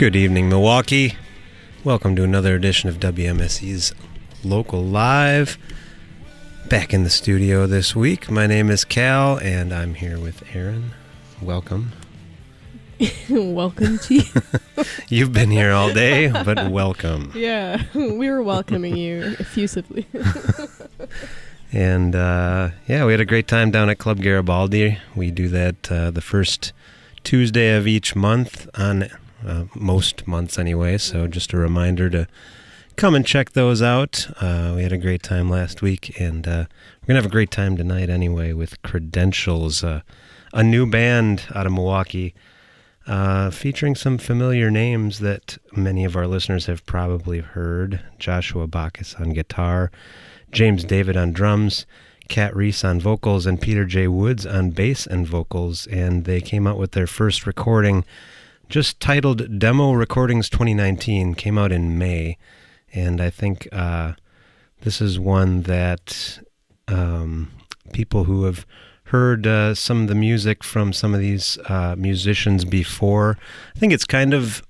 Good evening, Milwaukee. Welcome to another edition of WMSE's Local Live. Back in the studio this week. My name is Cal, and I'm here with Erin. Welcome. Welcome to you. You've been here all day, but welcome. Yeah, we were welcoming you effusively. And, we had a great time down at Club Garibaldi. We do that the first Tuesday of each month on most months anyway, so just a reminder to come and check those out. We had a great time last week, and we're going to have a great time tonight anyway with Credentials, a new band out of Milwaukee, featuring some familiar names that many of our listeners have probably heard. Joshua Bacchus on guitar, James David on drums, Kat Reese on vocals, and Peter J. Woods on bass and vocals, and they came out with their first recording just titled Demo Recordings 2019, came out in May, and I think this is one that people who have heard some of the music from some of these musicians before, I think it's kind of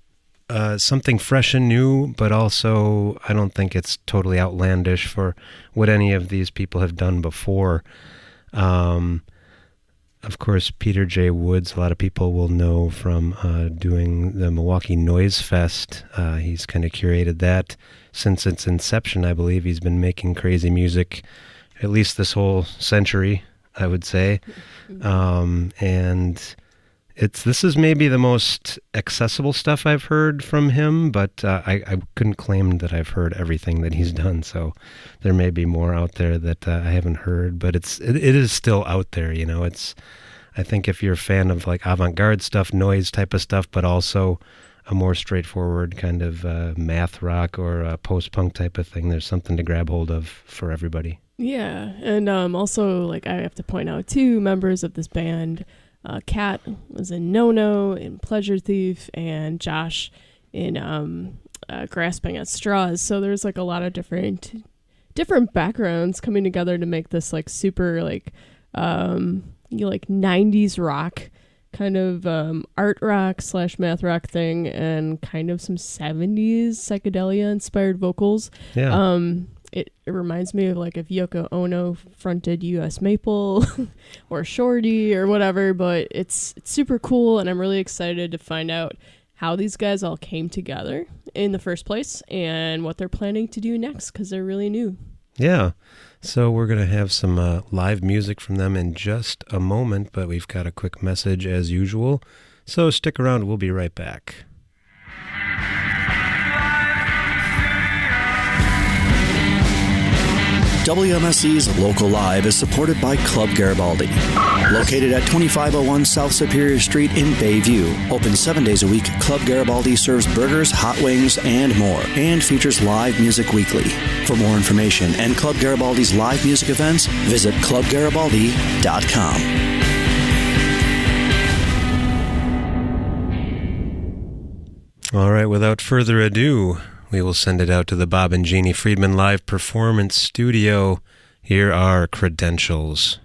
something fresh and new, but also I don't think it's totally outlandish for what any of these people have done before. Of course, Peter J. Woods, a lot of people will know from doing the Milwaukee Noise Fest. He's kind of curated that since its inception, I believe. He's been making crazy music at least this whole century, I would say. And this is maybe the most accessible stuff I've heard from him, but I couldn't claim that I've heard everything that he's done, so there may be more out there that I haven't heard, but it is still out there, you know. I think if you're a fan of like avant-garde stuff, noise type of stuff, but also a more straightforward kind of math rock or post-punk type of thing, there's something to grab hold of for everybody. Yeah, and also, like, I have to point out, too, members of this band, Kat was in No-No, in Pleasure Thief, and Josh in Grasping at Straws. So there's like a lot of different backgrounds coming together to make this like super like 90s rock kind of art rock / math rock thing, and kind of some 70s psychedelia inspired vocals. Yeah. It reminds me of like if Yoko Ono fronted US Maple or Shorty or whatever, but it's super cool, and I'm really excited to find out how these guys all came together in the first place and what they're planning to do next, because they're really new. Yeah, so we're going to have some live music from them in just a moment, but we've got a quick message as usual, so stick around, we'll be right back. WMSE's Local Live is supported by Club Garibaldi. Located at 2501 South Superior Street in Bayview. Open 7 days a week, Club Garibaldi serves burgers, hot wings, and more, and features live music weekly. For more information and Club Garibaldi's live music events, visit clubgaribaldi.com. All right, without further ado, we will send it out to the Bob and Genie Friedman Live Performance Studio. Here are Credentials.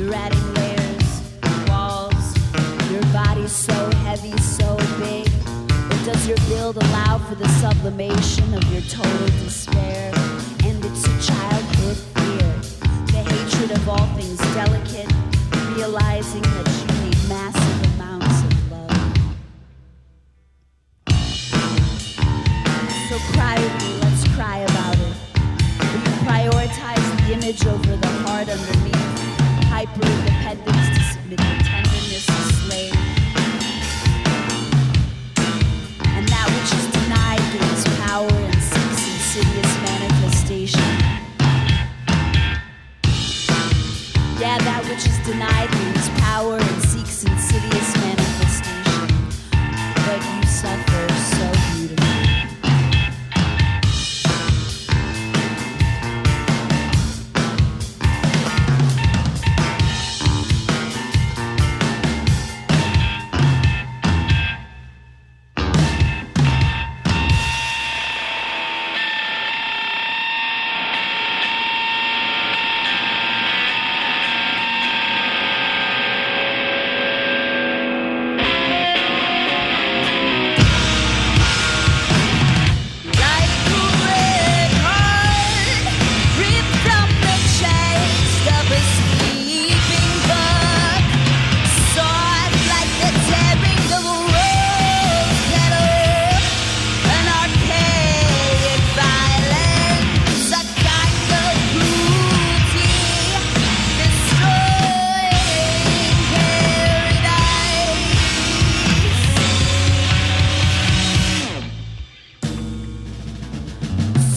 You're adding layers, walls. Your body's so heavy, so big. Or does your build allow for the sublimation of your total despair? And it's a childhood fear, the hatred of all things delicate, realizing that you need massive amounts of love. So cry with me, let's cry about it. Will you prioritize the image over the heart underneath? Hyper-independence to submit to tenderness to slave. And that which is denied gains power and seeks insidious manifestation. Yeah, that which is denied gains power and seeks insidious manifestation. But you suffer so beautifully.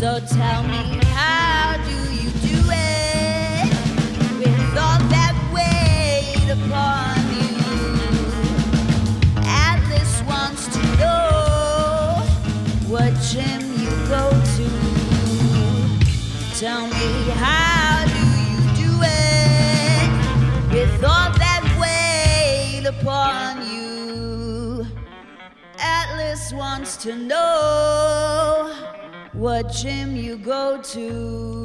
So tell me, how do you do it with all that weight upon you? Atlas wants to know what gym you go to. Tell me, how do you do it with all that weight upon you? Atlas wants to know what gym you go to.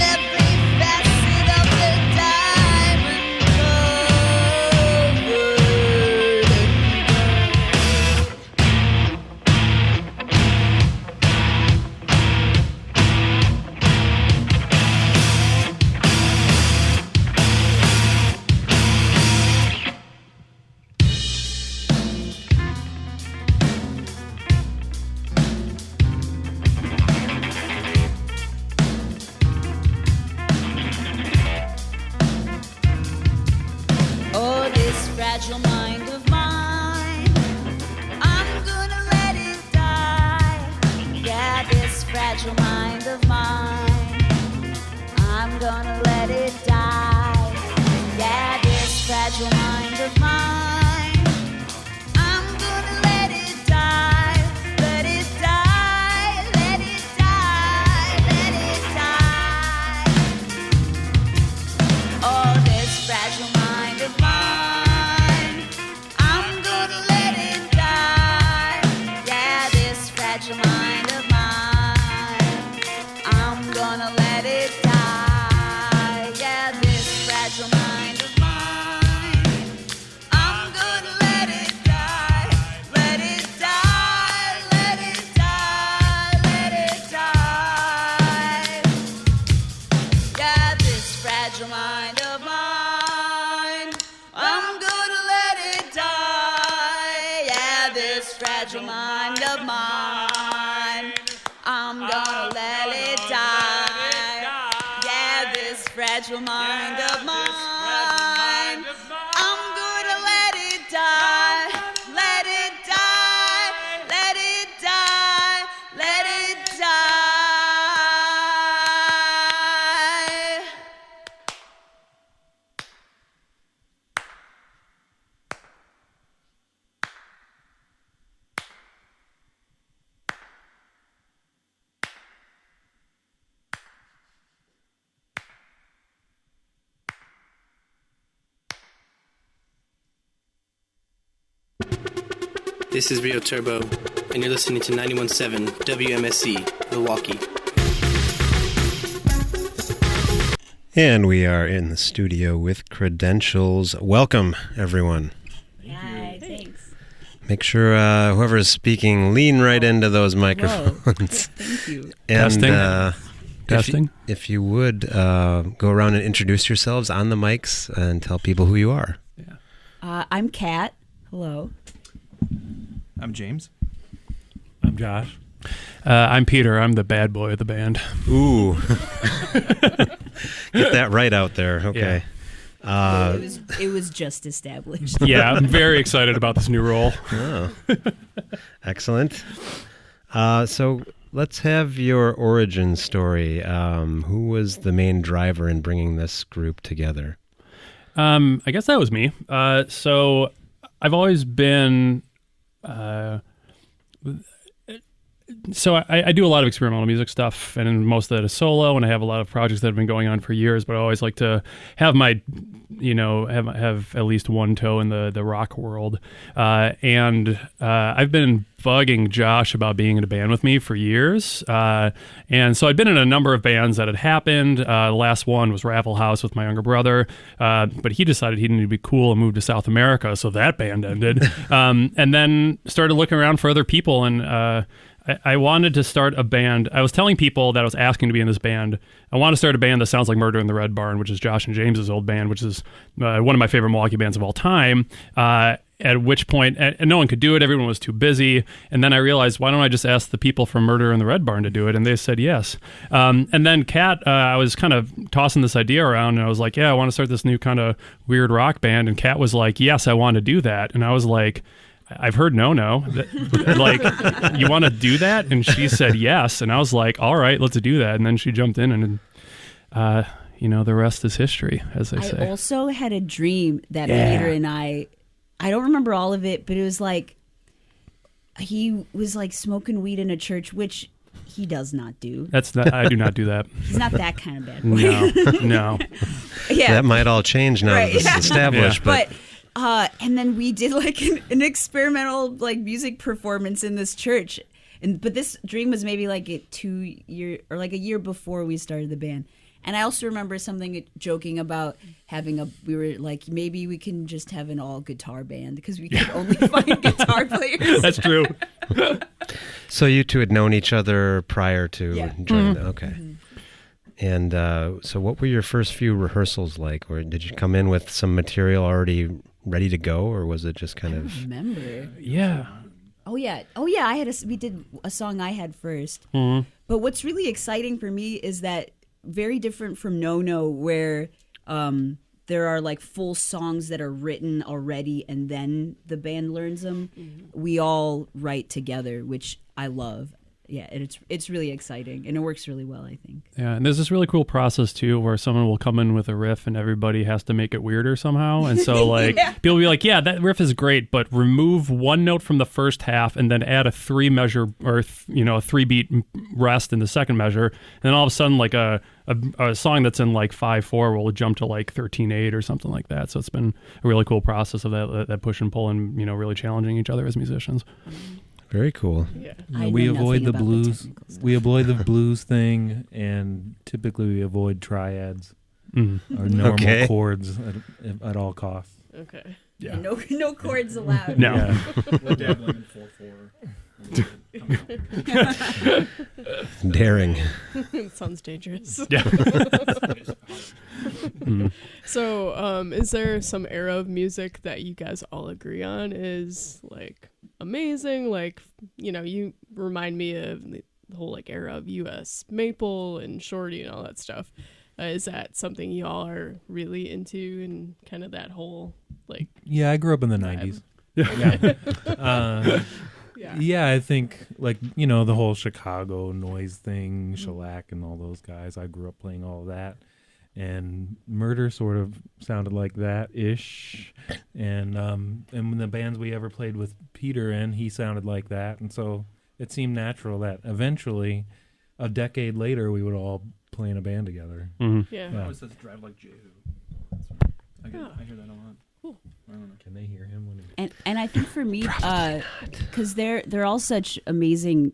Everything fragile mind of mine, I'm gonna let it die. Yeah, this fragile mind of mine, I'm gonna let it die. Yeah, this fragile mind of mine, I'm gonna let it die. Let it die, let it die, let it die. Oh, this fragile mind of mine, I'm gonna let it die. Yeah, this fragile mind of mine, I'm gonna let it die. Yeah, this fragile mind of mine, I'm gonna let it die. Let it die, let it die, let it die. Yeah, this fragile mind of mine, I'm gonna let it die. Yeah, this fragile mind of mine, I'm gonna let it die. Yeah, this fragile mind of mine, I'm gonna let it die. Let it die, let it die, let it die. This is Rio Turbo, and you're listening to 91.7 WMSE Milwaukee. And we are in the studio with credentials. Welcome, everyone. Hi, thanks. Make sure whoever is speaking, lean right into those microphones. Thank you. And Testing. Testing. If you would go around and introduce yourselves on the mics and tell people who you are. I'm Kat. Hello. I'm James. I'm Josh. I'm Peter. I'm the bad boy of the band. Ooh. Get that right out there. Okay. It was just established. Yeah, I'm very excited about this new role. Oh. Excellent. So let's have your origin story. Who was the main driver in bringing this group together? I guess that was me. So I've always been... So I do a lot of experimental music stuff, and most of that is solo, and I have a lot of projects that have been going on for years, but I always like to have my, have at least one toe in the rock world. And I've been bugging Josh about being in a band with me for years. And so I'd been in a number of bands that had happened. The last one was Raffle House with my younger brother, but he decided he needed to be cool and move to South America, so that band ended. And then started looking around for other people, and I wanted to start a band. I was telling people that I was asking to be in this band, I want to start a band that sounds like Murder in the Red Barn, which is Josh and James's old band, which is one of my favorite Milwaukee bands of all time. At which point, and no one could do it. Everyone was too busy. And then I realized, why don't I just ask the people from Murder in the Red Barn to do it? And they said yes. And then Kat, I was kind of tossing this idea around, and I was like, yeah, I want to start this new kind of weird rock band. And Kat was like, yes, I want to do that. And I was like, I've heard no. Like, you want to do that? And she said yes. And I was like, all right, let's do that. And then she jumped in, and the rest is history, as they say. I also had a dream that Peter and I don't remember all of it, but it was like he was like smoking weed in a church, which he does not do. I do not do that. He's not that kind of bad boy. No. Yeah. That might all change now that this is established. Yeah. But and then we did like an experimental like music performance in this church, but this dream was maybe like a year before we started the band. And I also remember something joking about we were like, maybe we can just have an all guitar band because we could only find guitar players. That's true. So you two had known each other prior to joining. Mm-hmm. Okay. Mm-hmm. And so what were your first few rehearsals like? Or did you come in with some material already ready to go, or was it just kind of... remember. Yeah. Oh yeah. We did a song I had first. Mm-hmm. But what's really exciting for me is that very different from No, where the there are like full songs that are written already and then the band learns them. We all write together, which I love. Yeah, it's really exciting, and it works really well, I think. Yeah, and there's this really cool process, too, where someone will come in with a riff and everybody has to make it weirder somehow. And so, like, people will be like, yeah, that riff is great, but remove one note from the first half and then add a 3-measure or, a 3-beat rest in the second measure. And then all of a sudden, like, a song that's in, like, 5/4 will jump to, like, 13/8 or something like that. So it's been a really cool process of that push and pull and, really challenging each other as musicians. Very cool. Yeah. We avoid the blues. We avoid the blues thing, and typically we avoid triads or normal chords at all costs. Okay. Yeah. No chords allowed. No. Yeah. We're dabbling in 4/4. Daring. It sounds dangerous. Yeah. So, is there some era of music that you guys all agree on is like amazing? Like, you remind me of the whole like era of U.S. Maple and Shorty and all that stuff. Is that something you all are really into and kind of that whole like? Yeah, I grew up in the vibe? 90s. Yeah. Yeah, I think like the whole Chicago noise thing, Shellac, and all those guys. I grew up playing all of that, and Murder sort of sounded like that ish, and when the bands we ever played with Peter in, he sounded like that, and so it seemed natural that eventually, a decade later, we would all play in a band together. Mm-hmm. Yeah. I always says drive like Jehu. I hear that a lot. Cool. I don't know. Can they hear him when he... And I think for me, because they're all such amazing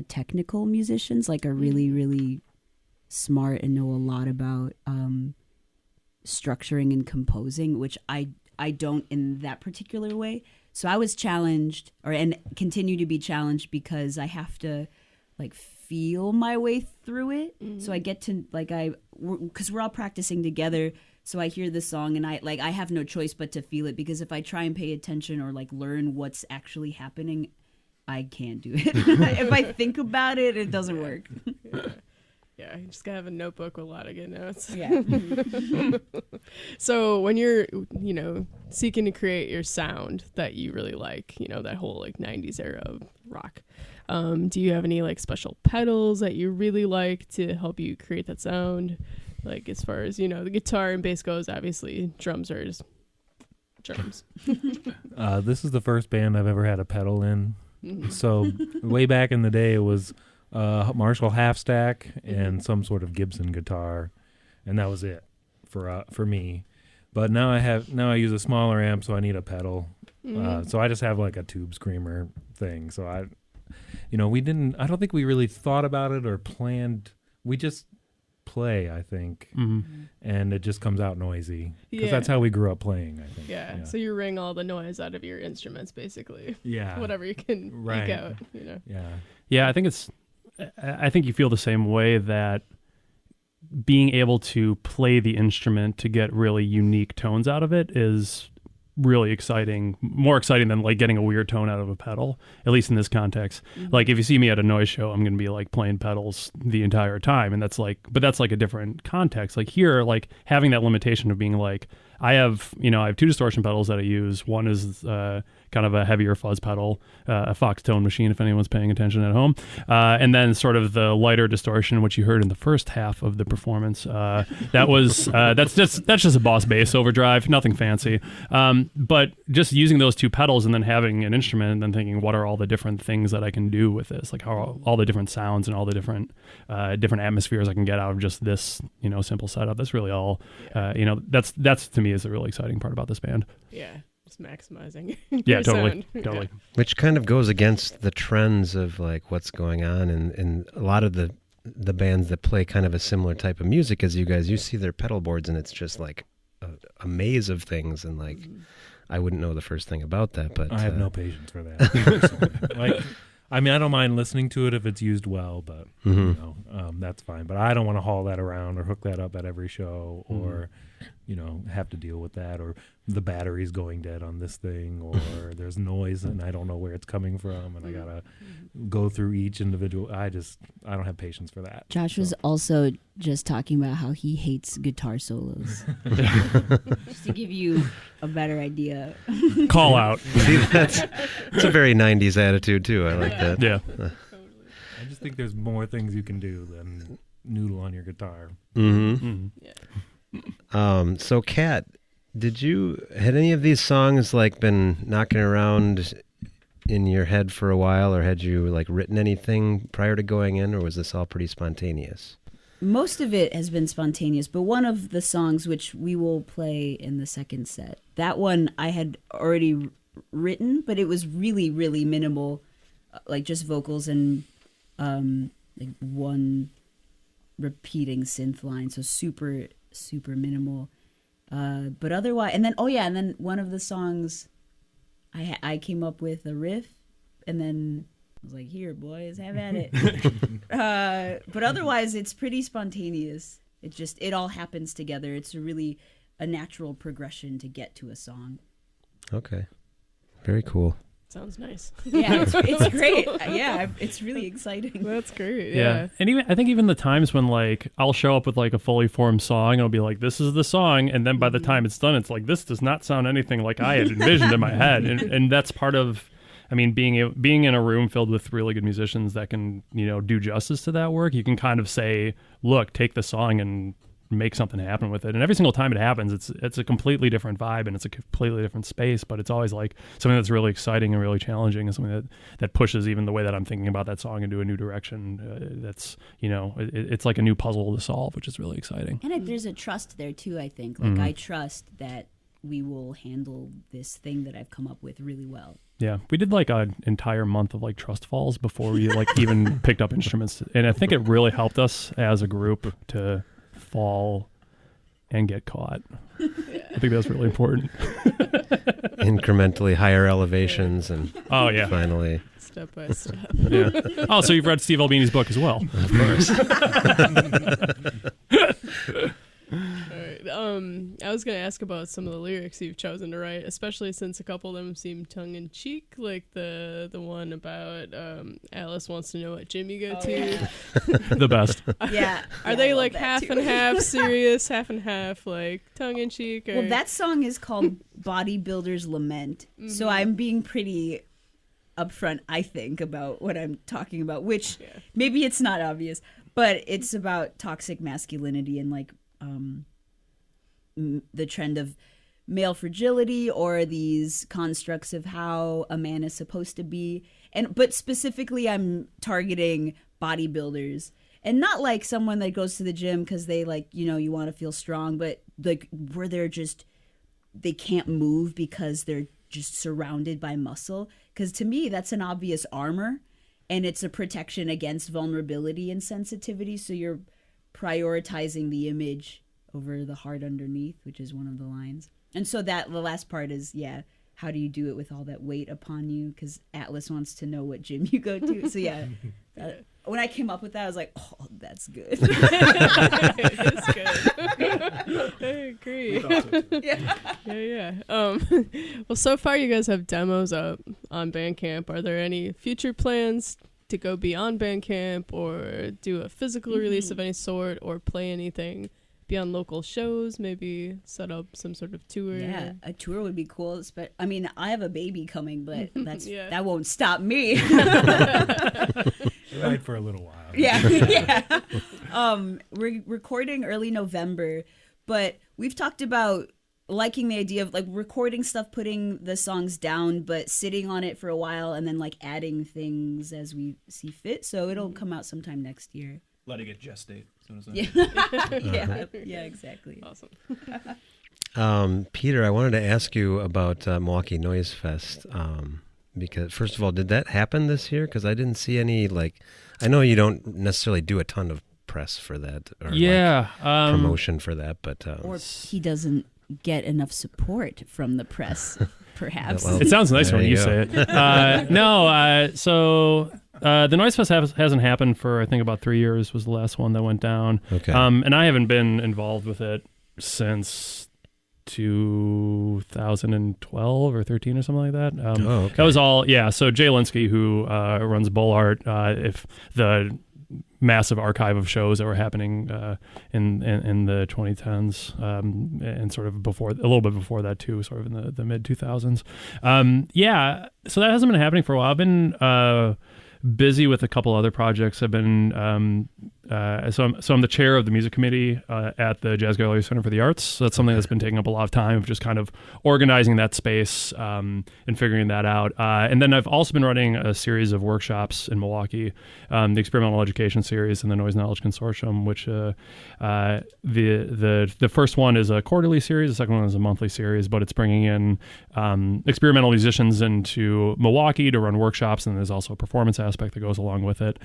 technical musicians, like are really, really smart and know a lot about structuring and composing, which I don't in that particular way. So I was challenged, and continue to be challenged, because I have to like feel my way through it. So I get to because we're all practicing together. So I hear the song and I have no choice but to feel it, because if I try and pay attention or like learn what's actually happening, I can't do it. If I think about it, it doesn't work. Yeah, you just gotta have a notebook with a lot of good notes. Yeah. So when you're, seeking to create your sound that you really like, that whole like 90s era of rock, do you have any like special pedals that you really like to help you create that sound? Like as far as, the guitar and bass goes, obviously drums are just drums. This is the first band I've ever had a pedal in. So way back in the day, it was Marshall half stack and some sort of Gibson guitar, and that was it for me. But now I use a smaller amp, so I need a pedal. So I just have like a tube screamer thing. So I don't think we really thought about it or planned. We just play, I think, and it just comes out noisy, because that's how we grew up playing, I think. Yeah, so you wring all the noise out of your instruments, basically. Yeah. Whatever you can eke out, Yeah, I think you feel the same way, that being able to play the instrument to get really unique tones out of it is really exciting, more exciting than like getting a weird tone out of a pedal, at least in this context. Like if you see me at a noise show, I'm going to be like playing pedals the entire time, and that's like a different context. Like here, like having that limitation of being like, I have 2 distortion pedals that I use. One is kind of a heavier fuzz pedal, a Fox Tone Machine, if anyone's paying attention at home. And then sort of the lighter distortion, which you heard in the first half of the performance. That's just a Boss Bass overdrive, nothing fancy. But just using those 2 pedals and then having an instrument and then thinking, what are all the different things that I can do with this? Like how are all the different sounds and all the different atmospheres I can get out of just this, simple setup. That's really all, that's to me is the really exciting part about this band. Yeah. Just maximizing. Yeah, totally. Yeah. Which kind of goes against the trends of like what's going on, and a lot of the bands that play kind of a similar type of music as you guys. You see their pedal boards, and it's just like a maze of things, and like I wouldn't know the first thing about that. But I have no patience for that. I don't mind listening to it if it's used well, but that's fine. But I don't want to haul that around or hook that up at every show or have to deal with that, or the battery's going dead on this thing, or there's noise and I don't know where it's coming from, and I gotta go through each individual. I don't have patience for that. Josh was also just talking about how he hates guitar solos. Just to give you a better idea. Call out. See, it's a very 90s attitude too. I like that. Yeah. I just think there's more things you can do than noodle on your guitar. Mm-hmm. So Kat, had any of these songs like been knocking around in your head for a while, or had you like written anything prior to going in, or was this all pretty spontaneous? Most of it has been spontaneous, but one of the songs which we will play in the second set, that one I had already written, but it was really, really minimal, like just vocals and like one repeating synth line, so super minimal. But otherwise, and then one of the songs I came up with a riff, and then I was like, here boys, have at it. But otherwise it's pretty spontaneous. It all happens together. It's a natural progression to get to a song. Okay, very cool. Sounds nice. Yeah, it's great. Yeah, it's really exciting. That's great. Yeah. And I think even the times when like I'll show up with like a fully formed song, I'll be like, this is the song, and then by the time it's done, it's like, this does not sound anything like I had envisioned in my head. And that's part of, I mean, being in a room filled with really good musicians that can, do justice to that work. You can kind of say, look, take the song and make something happen with it. And every single time it happens, it's a completely different vibe and it's a completely different space, but it's always like something that's really exciting and really challenging, and something that pushes even the way that I'm thinking about that song into a new direction. That's, it's like a new puzzle to solve, which is really exciting. And there's a trust there too, I think. Like I trust that we will handle this thing that I've come up with really well. Yeah, we did like an entire month of like trust falls before we like even picked up instruments, and I think it really helped us as a group to fall and get caught. I think that's really important. Incrementally higher elevations and finally step by step. Yeah. Oh, so you've read Steve Albini's book as well. Of course. All right. I was going to ask about some of the lyrics you've chosen to write, especially since a couple of them seem tongue-in-cheek, like the one about Alice wants to know what gym you go to. Yeah. The best. Yeah. Are they like half and half serious, half and half like tongue-in-cheek? Or? Well, that song is called Bodybuilder's Lament. Mm-hmm. So I'm being pretty upfront, I think, about what I'm talking about, which maybe it's not obvious, but it's about toxic masculinity and like the trend of male fragility, or these constructs of how a man is supposed to be. But specifically I'm targeting bodybuilders, and not like someone that goes to the gym because they like, you want to feel strong, but like where they can't move because they're just surrounded by muscle. Because to me, that's an obvious armor, and it's a protection against vulnerability and sensitivity. So you're prioritizing the image over the heart underneath, which is one of the lines. And so the last part is, how do you do it with all that weight upon you? Because Atlas wants to know what gym you go to. So when I came up with that, I was like, oh, that's good. It's good. I agree. Yeah. Well, so far you guys have demos up on Bandcamp. Are there any future plans to go beyond Bandcamp, or do a physical release of any sort, or play anything beyond local shows, maybe set up some sort of tour? Yeah, a tour would be cool. But I mean, I have a baby coming, but that won't stop me. Right, for a little while. Yeah. We're recording early November, but we've talked about liking the idea of like recording stuff, putting the songs down, but sitting on it for a while and then like adding things as we see fit. So it'll come out sometime next year. Letting it gestate. Yeah, exactly. Awesome. Peter, I wanted to ask you about Milwaukee Noise Fest, because first of all, did that happen this year? Because I didn't see any, like, I know you don't necessarily do a ton of press for that, or promotion for that, but or he doesn't get enough support from the press, perhaps. It sounds nicer when you say it. The Noise Fest hasn't happened for, I think, about 3 years was the last one that went down. Okay. And I haven't been involved with it since 2012 or 13 or something like that. Okay. That was all, yeah. So Jay Linsky, who runs Bull Art, if the massive archive of shows that were happening in the 2010s and sort of a little bit before that too, sort of in the mid 2000s. Yeah, so that hasn't been happening for a while. I've been busy with a couple other projects. I've been so I'm the chair of the music committee at the Jazz Gallery Center for the Arts. So that's something that's been taking up a lot of time, of just kind of organizing that space and figuring that out. And then I've also been running a series of workshops in Milwaukee, the Experimental Education Series and the Noise Knowledge Consortium, which the first one is a quarterly series, the second one is a monthly series, but it's bringing in experimental musicians into Milwaukee to run workshops, and there's also a performance aspect that goes along with it,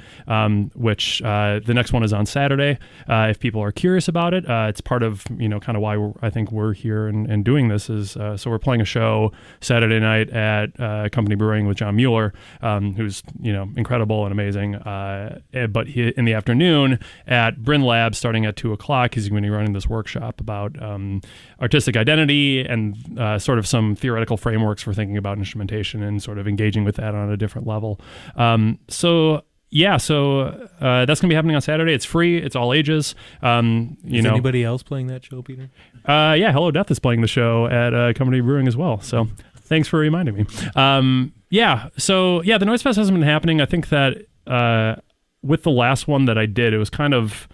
which the next one is on Saturday. If people are curious about it, it's part of, kind of why I think we're here and doing this is, so we're playing a show Saturday night at Company Brewing with John Mueller, who's, incredible and amazing. But in the afternoon at Bryn Lab, starting at 2:00, he's going to be running this workshop about artistic identity and sort of some theoretical frameworks for thinking about instrumentation and sort of engaging with that on a different level. So that's going to be happening on Saturday. It's free. It's all ages. Is anybody else playing that show, Peter? Hello Death is playing the show at Company Brewing as well. So thanks for reminding me. The Noise Fest hasn't been happening. I think that with the last one that I did, it was kind of,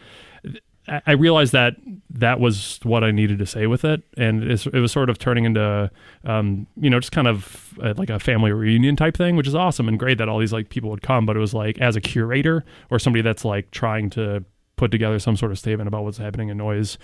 I realized that was what I needed to say with it, and it was sort of turning into, just kind of like a family reunion type thing, which is awesome and great that all these like people would come. But it was like, as a curator or somebody that's like trying to put together some sort of statement about what's happening in noise,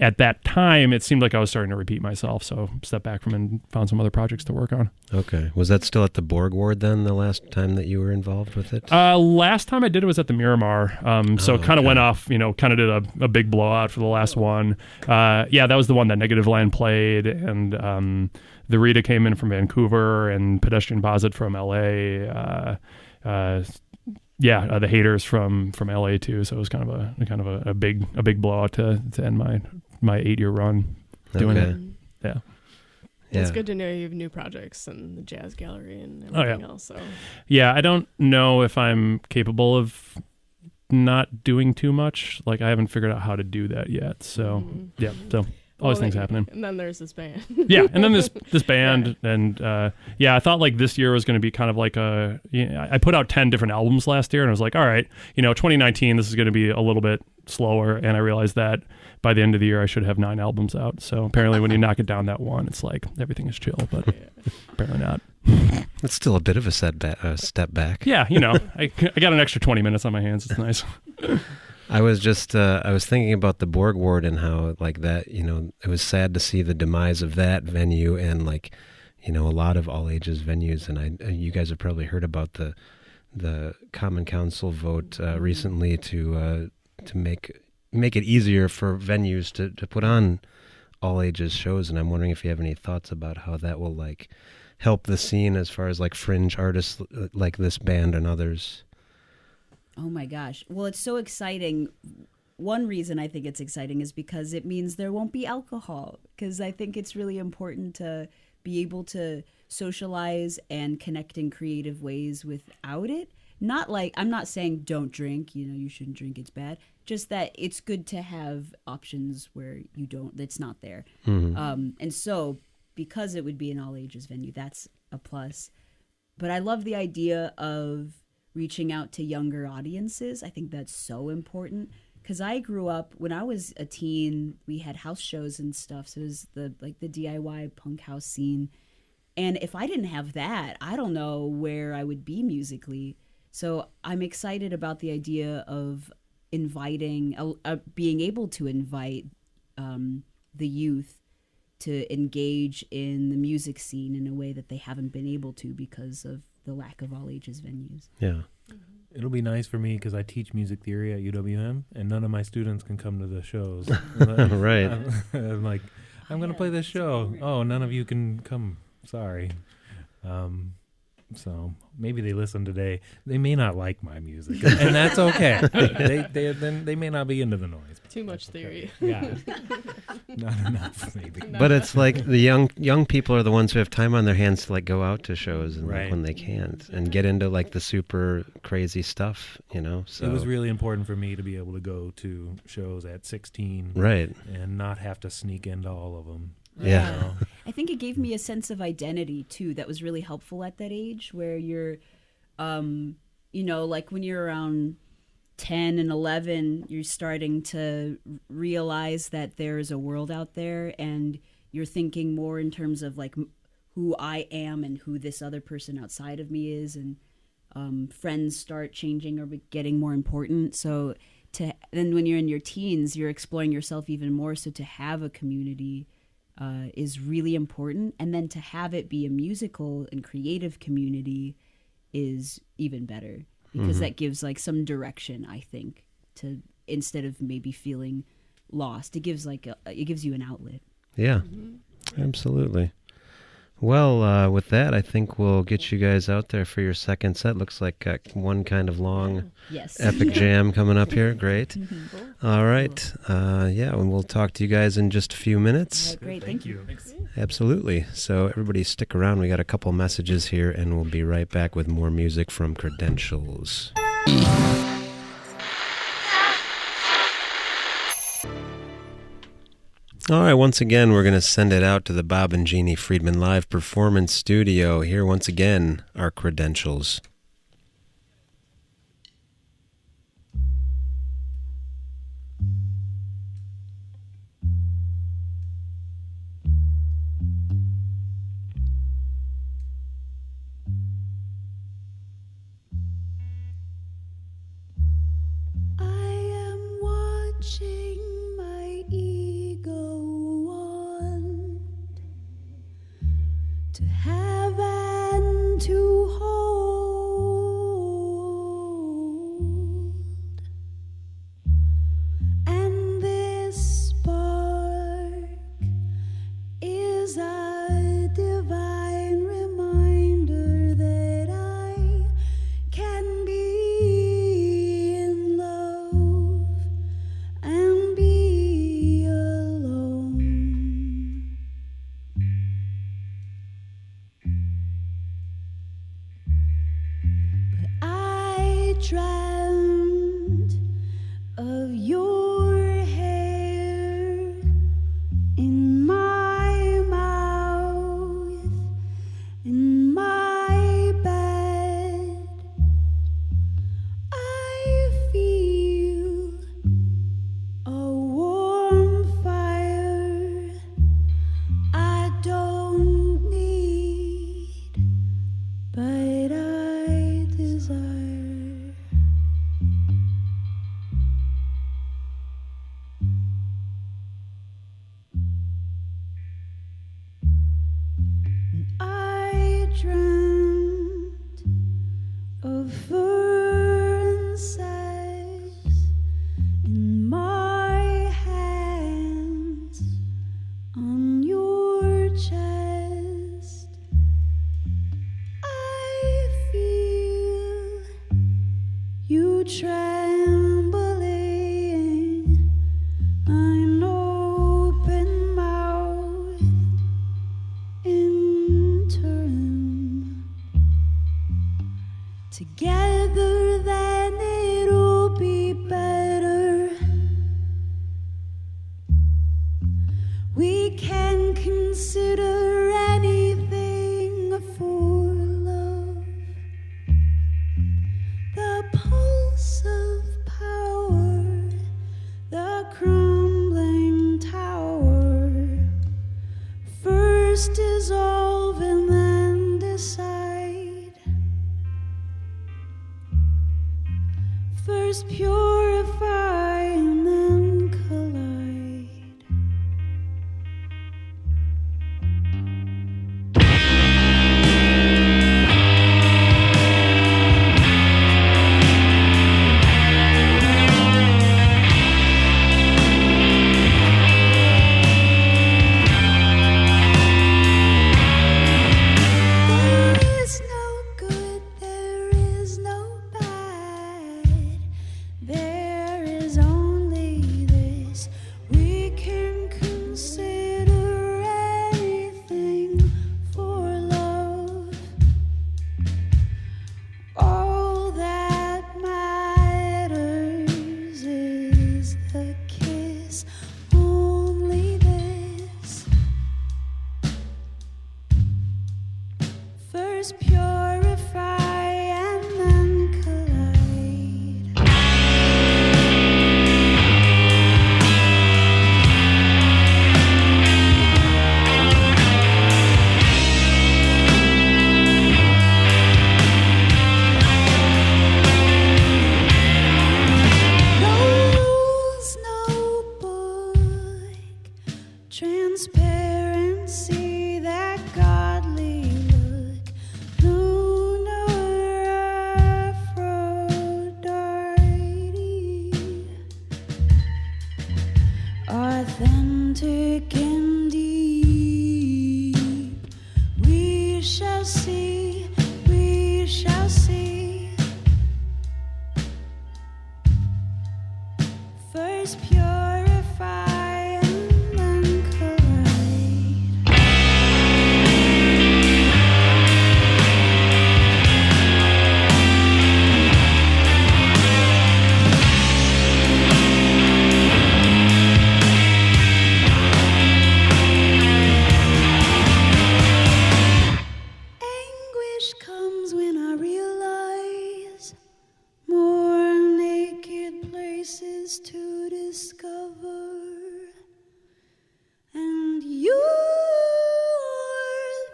at that time, it seemed like I was starting to repeat myself, so stepped back from it and found some other projects to work on. Okay. Was that still at the Borg Ward then, the last time that you were involved with it? Last time I did it was at the Miramar, so kind of went off, kind of did a big blowout for the last one. That was the one that Negative Land played, and the Rita came in from Vancouver, and Pedestrian Posit from LA, the Haters from LA too. So it was kind of a big blowout to end my 8-year run doing it. Yeah. It's good to know you have new projects and the Jazz Gallery and everything else. So I don't know if I'm capable of not doing too much. Like, I haven't figured out how to do that yet. So always things happening. And then there's this band. And then this band. And I thought like this year was going to be kind of like I put out 10 different albums last year, and I was like, all right, 2019, this is going to be a little bit slower. And I realized that by the end of the year, I should have 9 albums out. So apparently when you knock it down that one, it's like everything is chill, but apparently not. It's still a bit of a step back. Yeah, I got an extra 20 minutes on my hands. It's nice. I was just, I was thinking about the Borg Ward and how, like, that, it was sad to see the demise of that venue and, like, a lot of all ages venues. And you guys have probably heard about the Common Council vote recently to make it easier for venues to put on all ages shows. And I'm wondering if you have any thoughts about how that will, like, help the scene as far as, like, fringe artists like this band and others. Oh my gosh. Well, it's so exciting. One reason I think it's exciting is because it means there won't be alcohol, because I think it's really important to be able to socialize and connect in creative ways without it. Not like, I'm not saying don't drink, you shouldn't drink, it's bad. Just that it's good to have options where it's not there. Mm-hmm. And so because it would be an all ages venue, that's a plus. But I love the idea of reaching out to younger audiences. I think that's so important, because I grew up, when I was a teen, we had house shows and stuff. So it was the DIY punk house scene. And if I didn't have that, I don't know where I would be musically. So I'm excited about the idea of inviting, being able to invite the youth to engage in the music scene in a way that they haven't been able to because of the lack of all ages venues. Yeah. It'll be nice for me because I teach music theory at UWM, and none of my students can come to the shows. Right. I'm like, I'm going to play this show. Oh, none of you can come. Sorry. So maybe they listen today. They may not like my music, and that's okay. They may not be into the noise. Too much theory. Yeah, not enough maybe. But it's like the young people are the ones who have time on their hands to like go out to shows and like when they can't and get into like the super crazy stuff, you know. So it was really important for me to be able to go to shows at 16, right, and not have to sneak into all of them. Yeah. I think it gave me a sense of identity too that was really helpful at that age, where you're like when you're around 10 and 11, you're starting to realize that there's a world out there, and you're thinking more in terms of like who I am and who this other person outside of me is, and friends start changing or getting more important. So then when you're in your teens, you're exploring yourself even more. So to have a community is really important, and then to have it be a musical and creative community is even better, because that gives like some direction, I think, to instead of maybe feeling lost. It gives it gives you an outlet. Yeah, absolutely. Well, with that, I think we'll get you guys out there for your second set. Looks like one kind of long epic jam coming up here. Great. All right. And we'll talk to you guys in just a few minutes. Right, great. Thank you. Absolutely. So everybody stick around. We got a couple messages here, and we'll be right back with more music from Credentials. All right, once again, we're going to send it out to the Bob and Genie Friedman Live Performance Studio. Here, once again, are Credentials. I am watching my ego want to have and to hold, and this spark is a divine reminder that I can be in love and be alone. But I dreamt of your hair in my mouth, in my bed. I feel a warm fire I don't need, but I desire. I dreamt of fur and sex in my hands on your chest. I feel you trembling, an open mouth in turn. Together then it'll be better. We can consider anything for love. The pulse of power, the crumbling tower. First dissolve and then decide. First purify and then collide. There is no good First purify and then collide. No rules, no book, transparency, that godly look, lunar Aphrodite, authentic and deep. We shall see, we shall see. First purify and then collide. Anguish comes when I realize more naked places to discover, and you're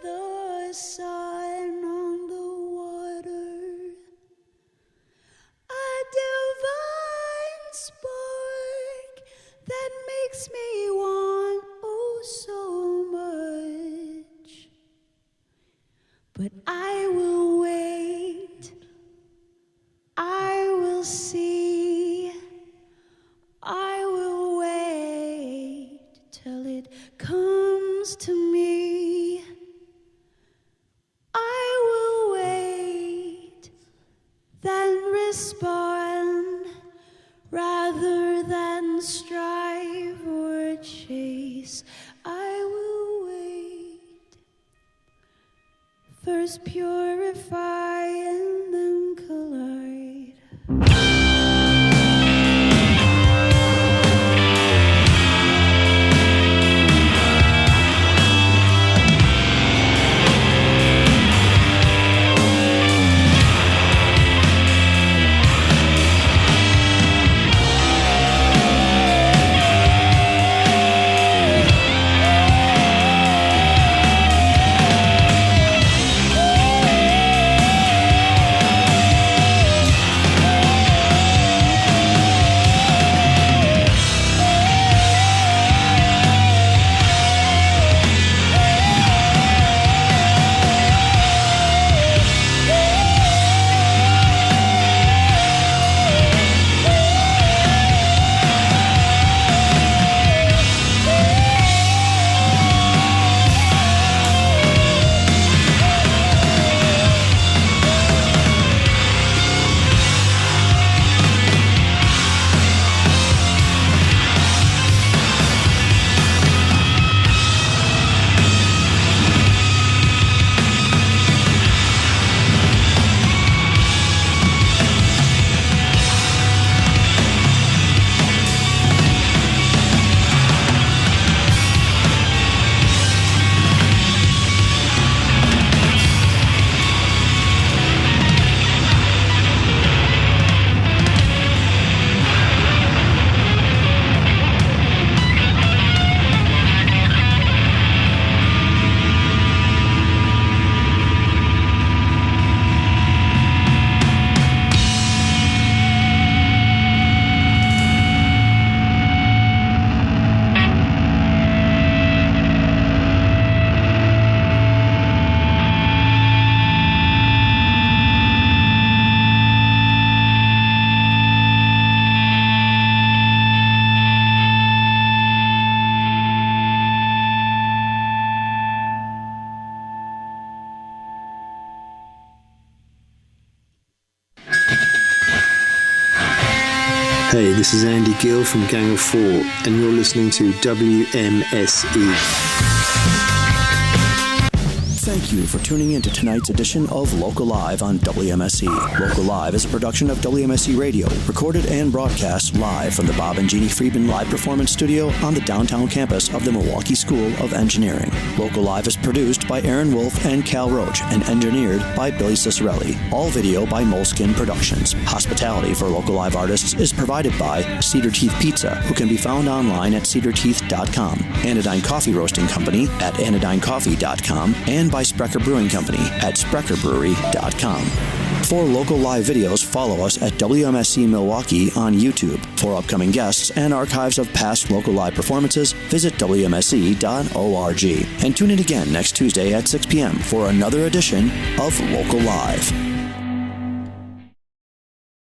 the sun on the water, a divine spark that makes me want oh so much. But I will wait, I will see, I will wait till it comes to me. I will wait, then respond, rather than strive or chase. I will wait. First purify and then collide. Hey, this is Andy Gill from Gang of Four, and you're listening to WMSE. Thank you for tuning in to tonight's edition of Local Live on WMSE. Local Live is a production of WMSE Radio, recorded and broadcast live from the Bob and Genie Friedman Live Performance Studio on the downtown campus of the Milwaukee School of Engineering. Local Live is produced by Erin Wolf and Cal Roach and engineered by Billy Cicerelli. All video by Moleskin Productions. Hospitality for Local Live artists is provided by Cedar Teeth Pizza, who can be found online at cedarteeth.com, Anodyne Coffee Roasting Company at anodynecoffee.com, and by Sprecher Brewing Company at spreckerbrewery.com. For local live videos, follow us at WMSE Milwaukee on YouTube. For upcoming guests and archives of past local live performances, visit WMSE.org. And tune in again next Tuesday at 6 p.m. for another edition of Local Live.